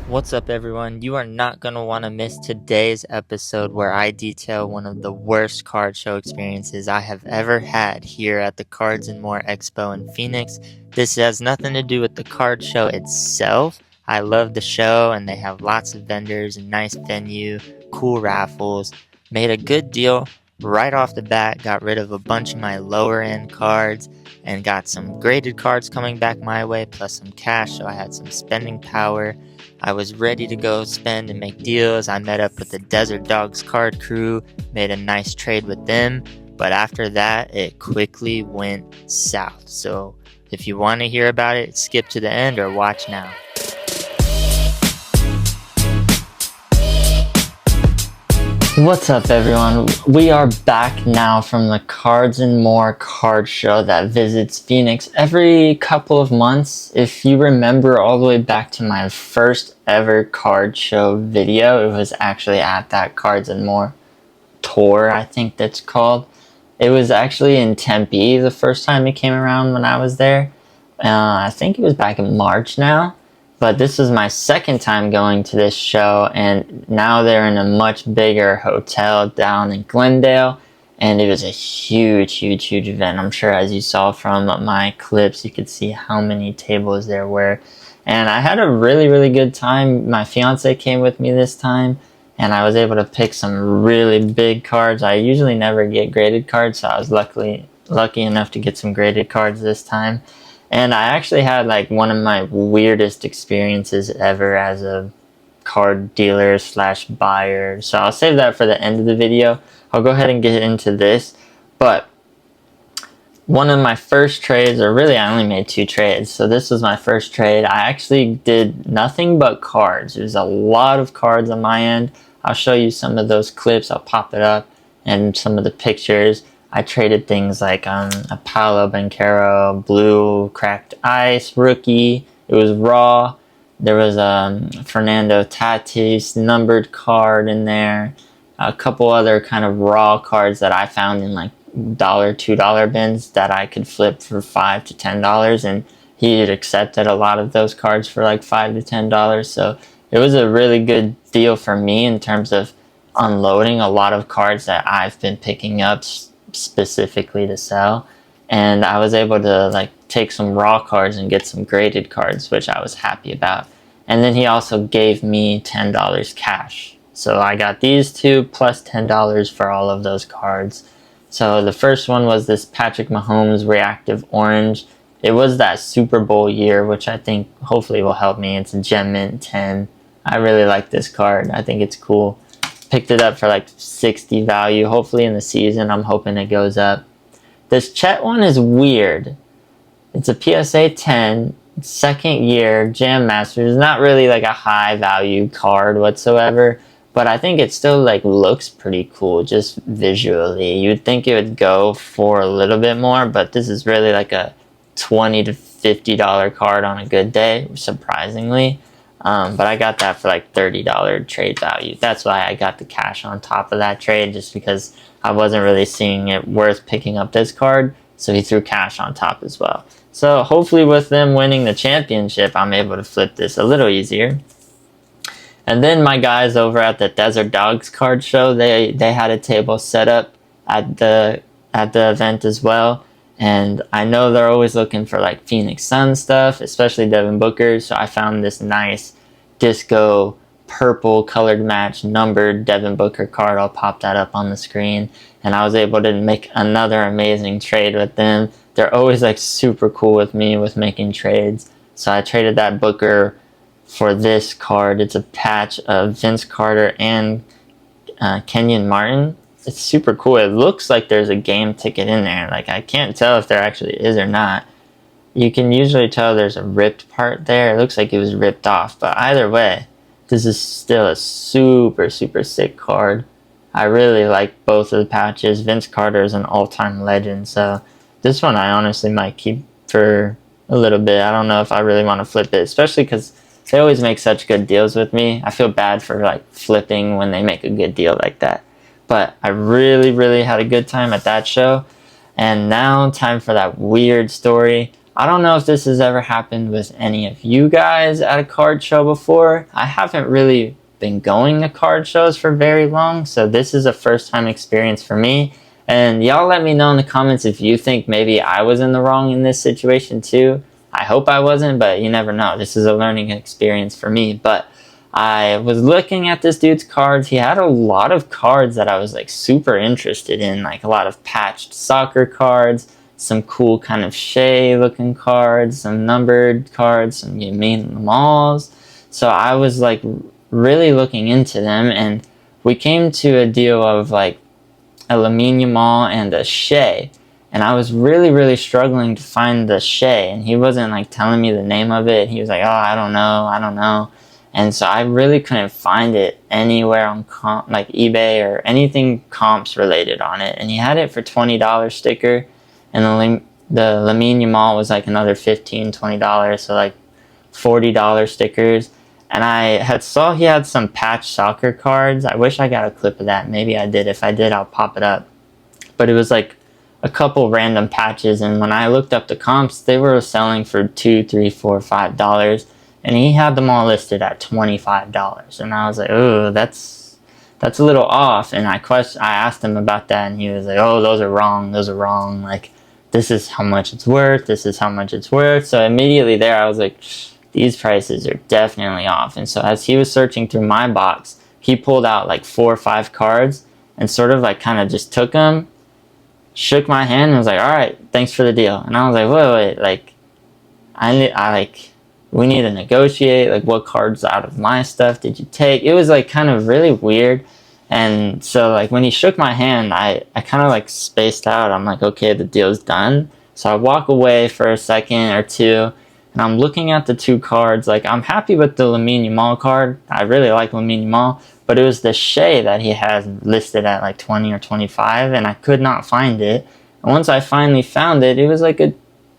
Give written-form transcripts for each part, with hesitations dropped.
What's up, everyone? You are not going to want to miss today's episode where I detail one of the worst card show experiences I have ever had here at the Cards More Expo in Phoenix. This has nothing to do with the card show itself. I love the show and they have lots of vendors, a nice venue, cool raffles. Made a good deal right off the bat, got rid of a bunch of my lower end cards and got some graded cards coming back my way plus some cash, so I had some spending power. I was ready to go spend and make deals. I met up with the Desert Dogs card crew, made a nice trade with them, but after that, it quickly went south. So if you want to hear about it, skip to the end or watch now. What's up, everyone? We are back now from the Cards and More card show that visits Phoenix every couple of months. If you remember all the way back to my first ever card show video, it was actually at that Cards and More tour, I think that's called. It was actually in Tempe the first time it came around when I was there. I think it was back in March now. But this is my second time going to this show, and now they're in a much bigger hotel down in Glendale, and it was a huge event. I'm sure as you saw from my clips, you could see how many tables there were. And I had a really good time. My fiance came with me this time, and I was able to pick some really big cards. I usually never get graded cards, so I was lucky enough to get some graded cards this time. And I actually had like one of my weirdest experiences ever as a card dealer / buyer. So I'll save that for the end of the video. I'll go ahead and get into this. But one of my first trades, or really I only made 2 trades. So this was my first trade. I actually did nothing but cards. There's a lot of cards on my end. I'll show you some of those clips. I'll pop it up and some of the pictures. I traded things like a Paolo Banchero, blue, cracked ice, rookie. It was raw. There was a Fernando Tatis numbered card in there. A couple other kind of raw cards that I found in like $1, $2 bins that I could flip for $5 to $10. And he had accepted a lot of those cards for like $5 to $10. So it was a really good deal for me in terms of unloading a lot of cards that I've been picking up specifically to sell, and I was able to like take some raw cards and get some graded cards, which I was happy about. And then he also gave me $10 cash, so I got these 2 plus $10 for all of those cards. So the first one was this Patrick Mahomes reactive orange. It was that Super Bowl year, which I think hopefully will help me. It's a Gem Mint 10. I really like this card. I think it's cool. Picked it up for like 60 value. Hopefully in the season, I'm hoping it goes up. This Chet one is weird. It's a PSA 10, second year, Jam Masters. Not really like a high value card whatsoever, but I think it still like looks pretty cool just visually. You'd think it would go for a little bit more, but this is really like a $20 to $50 card on a good day, surprisingly. But I got that for like $30 trade value. That's why I got the cash on top of that trade, just because I wasn't really seeing it worth picking up this card. So he threw cash on top as well. So hopefully with them winning the championship, I'm able to flip this a little easier. And then my guys over at the Desert Dogs card show, they had a table set up at the event as well. And I know they're always looking for like Phoenix Suns stuff, especially Devin Booker. So I found this nice disco purple colored match numbered Devin Booker card. I'll pop that up on the screen. And I was able to make another amazing trade with them. They're always like super cool with me with making trades. So I traded that Booker for this card. It's a patch of Vince Carter and Kenyon Martin. It's super cool. It looks like there's a game ticket in there. Like, I can't tell if there actually is or not. You can usually tell there's a ripped part there. It looks like it was ripped off. But either way, this is still a super sick card. I really like both of the patches. Vince Carter is an all-time legend. So this one I honestly might keep for a little bit. I don't know if I really want to flip it, especially because they always make such good deals with me. I feel bad for like flipping when they make a good deal like that. But I really had a good time at that show. And now time for that weird story. I don't know if this has ever happened with any of you guys at a card show before. I haven't really been going to card shows for very long, so this is a first time experience for me. And y'all let me know in the comments if you think maybe I was in the wrong in this situation too. I hope I wasn't, but you never know. This is a learning experience for me. But I was looking at this dude's cards. He had a lot of cards that I was like super interested in, like a lot of patched soccer cards, some cool kind of Shea looking cards, some numbered cards, some you mean the malls. So I was like really looking into them, and we came to a deal of like a Lamine Yamal and a Shea. And I was really struggling to find the Shea, and he wasn't like telling me the name of it. He was like, oh, I don't know. And so I really couldn't find it anywhere on like eBay or anything comps related on it. And he had it for $20 sticker, and the Lamine Yamal was like another $15, $20, so like $40 stickers. And I saw he had some patch soccer cards. I wish I got a clip of that. Maybe I did. If I did, I'll pop it up. But it was like a couple random patches, and when I looked up the comps, they were selling for $2, $3, $4, $5, and he had them all listed at $25. And I was like, oh, that's a little off. And I asked him about that, and he was like, oh, those are wrong. Like, this is how much it's worth. So immediately there, I was like, these prices are definitely off. And so as he was searching through my box, he pulled out like 4 or 5 cards and sort of like kind of just took them, shook my hand, and was like, all right, thanks for the deal. And I was like, wait, like, we need to negotiate, like, what cards out of my stuff did you take? It was like kind of really weird. And so like when he shook my hand, I kind of like spaced out. I'm like, okay, the deal's done. So I walk away for a second or two, and I'm looking at the 2 cards. Like, I'm happy with the Lamine Yamal card. I really like Lamine Yamal. But it was the Shea that he has listed at like 20 or 25, and I could not find it. And once I finally found it, it was like a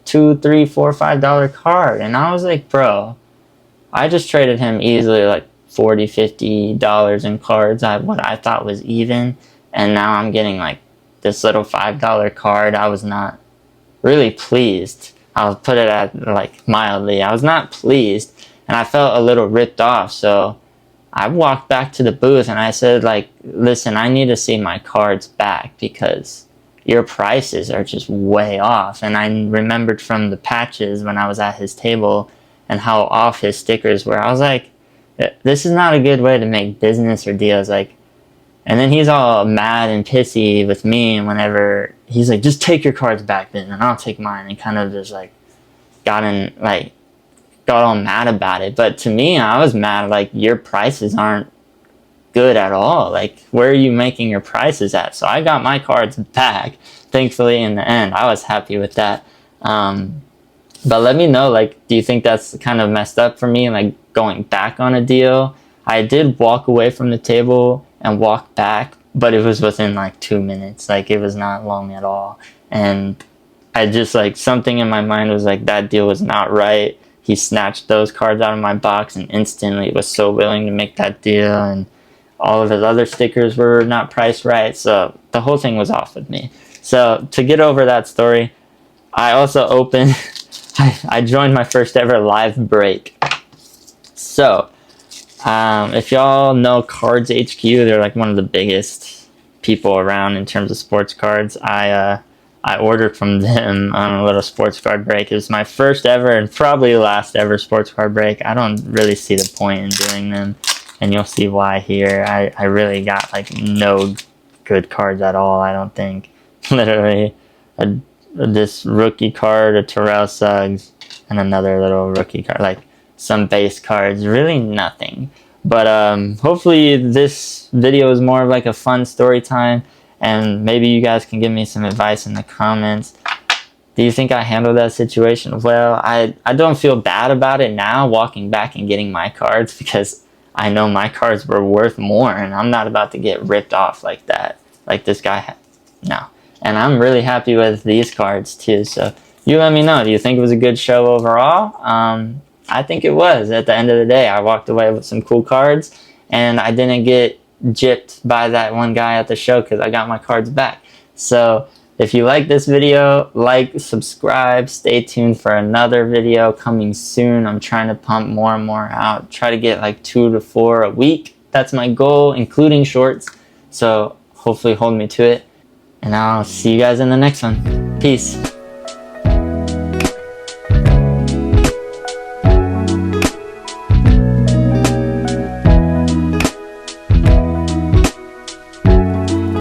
$2, $3, $4, $5 card. And I was like, bro, I just traded him easily like $40, $50 in cards, what I thought was even. And now I'm getting like this little $5 card. I was not really pleased. I'll put it at like mildly. I was not pleased, and I felt a little ripped off. So I walked back to the booth and I said, like, listen, I need to see my cards back because your prices are just way off. And I remembered from the patches when I was at his table and how off his stickers were. I was like, this is not a good way to make business or deals. Like, and then he's all mad and pissy with me, and whenever he's like, just take your cards back then and I'll take mine, and kind of just like got all mad about it. But to me, I was mad, like, your prices aren't good at all. Like, where are you making your prices at? So I got my cards back, thankfully, in the end. I was happy with that. But let me know, like, do you think that's kind of messed up for me, like, going back on a deal? I did walk away from the table and walk back, but it was within like 2 minutes. Like, it was not long at all. And I just, like, something in my mind was like, that deal was not right. He snatched those cards out of my box and instantly was so willing to make that deal, and all of his other stickers were not priced right. So the whole thing was off with me. So to get over that story, I also opened I joined my first ever live break. So if y'all know Cards HQ, they're like one of the biggest people around in terms of sports cards. I ordered from them on a little sports card break. It was my first ever and probably last ever sports card break. I don't really see the point in doing them, and you'll see why here. I really got like no good cards at all, I don't think. Literally this rookie card, a Terrell Suggs, and another little rookie card, like some base cards, really nothing. But hopefully this video is more of like a fun story time, and maybe you guys can give me some advice in the comments. Do you think I handled that situation well? I don't feel bad about it now, walking back and getting my cards, because I know my cards were worth more, and I'm not about to get ripped off like that, like this guy. No. And I'm really happy with these cards too. So you let me know. Do you think it was a good show overall? I think it was. At the end of the day, I walked away with some cool cards, and I didn't get gypped by that one guy at the show because I got my cards back. So If you like this video, like, subscribe, stay tuned for another video coming soon. I'm trying to pump more and more out. Try to get like 2 to 4 a week. That's my goal, including shorts. So hopefully hold me to it. And I'll see you guys in the next one. Peace.